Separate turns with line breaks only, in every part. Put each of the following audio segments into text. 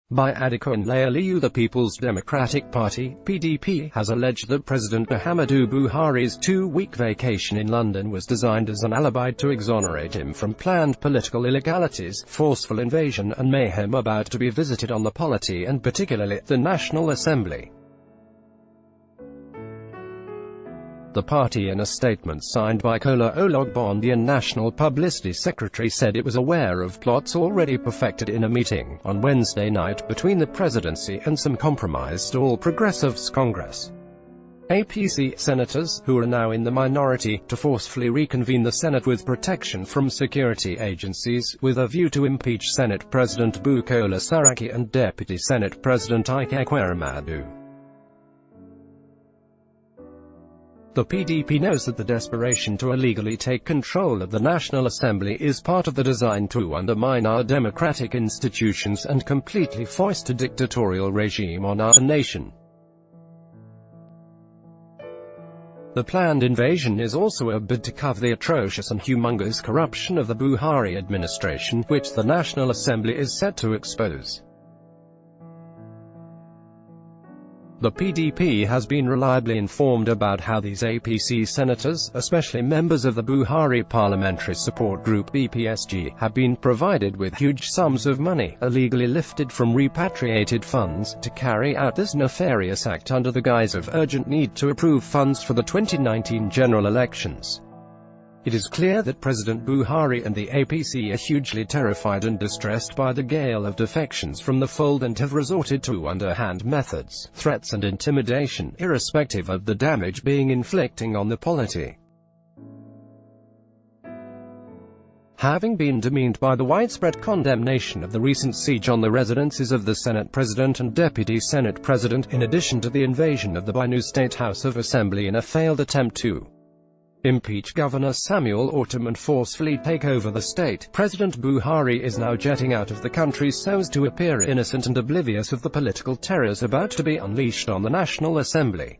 By Adekunle, the People's Democratic Party (PDP) has alleged that President Muhammadu Buhari's two-week vacation in London was designed as an alibi to exonerate him from planned political illegalities, forceful invasion and mayhem about to be visited on the polity and particularly the National Assembly. The party, in a statement signed by Kola Ologbondian National Publicity Secretary, said it was aware of plots already perfected in a meeting on Wednesday night between the presidency and some compromised All Progressives Congress APC senators, who are now in the minority, to forcefully reconvene the Senate with protection from security agencies, with a view to impeach Senate President Bukola Saraki and Deputy Senate President Ekweremadu. The PDP knows that the desperation to illegally take control of the National Assembly is part of the design to undermine our democratic institutions and completely foist a dictatorial regime on our nation. The planned invasion is also a bid to cover the atrocious and humongous corruption of the Buhari administration, which the National Assembly is set to expose. The PDP has been reliably informed about how these APC senators, especially members of the Buhari Parliamentary Support Group (BPSG), have been provided with huge sums of money, illegally lifted from repatriated funds, to carry out this nefarious act under the guise of urgent need to approve funds for the 2019 general elections. It is clear that President Buhari and the APC are hugely terrified and distressed by the gale of defections from the fold and have resorted to underhand methods, threats and intimidation, irrespective of the damage being inflicting on the polity. Having been demeaned by the widespread condemnation of the recent siege on the residences of the Senate President and Deputy Senate President, in addition to the invasion of the Binu State House of Assembly in a failed attempt to impeach Governor Samuel Ortom and forcefully take over the state, President Buhari is now jetting out of the country so as to appear innocent and oblivious of the political terrors about to be unleashed on the National Assembly.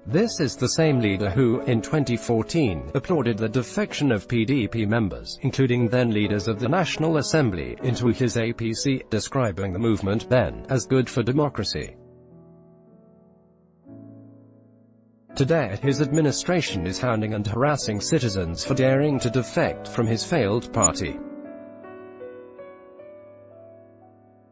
This is the same leader who, in 2014, applauded the defection of PDP members, including then leaders of the National Assembly, into his APC, describing the movement then as good for democracy. Today, his administration is hounding and harassing citizens for daring to defect from his failed party.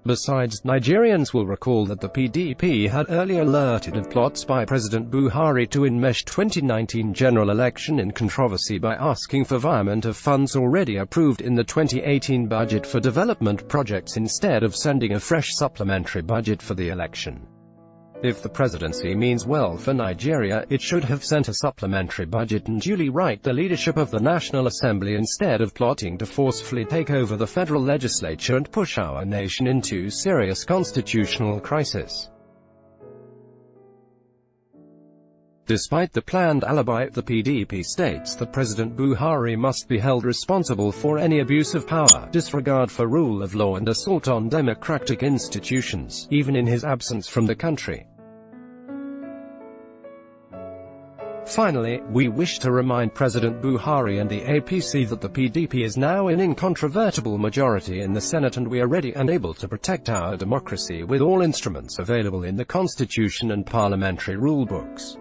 Besides, Nigerians will recall that the PDP had earlier alerted of plots by President Buhari to enmesh 2019 general election in controversy by asking for virement of funds already approved in the 2018 budget for development projects instead of sending a fresh supplementary budget for the election. If the presidency means well for Nigeria, it should have sent a supplementary budget and duly right the leadership of the National Assembly instead of plotting to forcefully take over the federal legislature and push our nation into serious constitutional crisis. Despite the planned alibi, the PDP states that President Buhari must be held responsible for any abuse of power, disregard for rule of law and assault on democratic institutions, even in his absence from the country. Finally, we wish to remind President Buhari and the APC that the PDP is now in incontrovertible majority in the Senate and we are ready and able to protect our democracy with all instruments available in the Constitution and parliamentary rulebooks.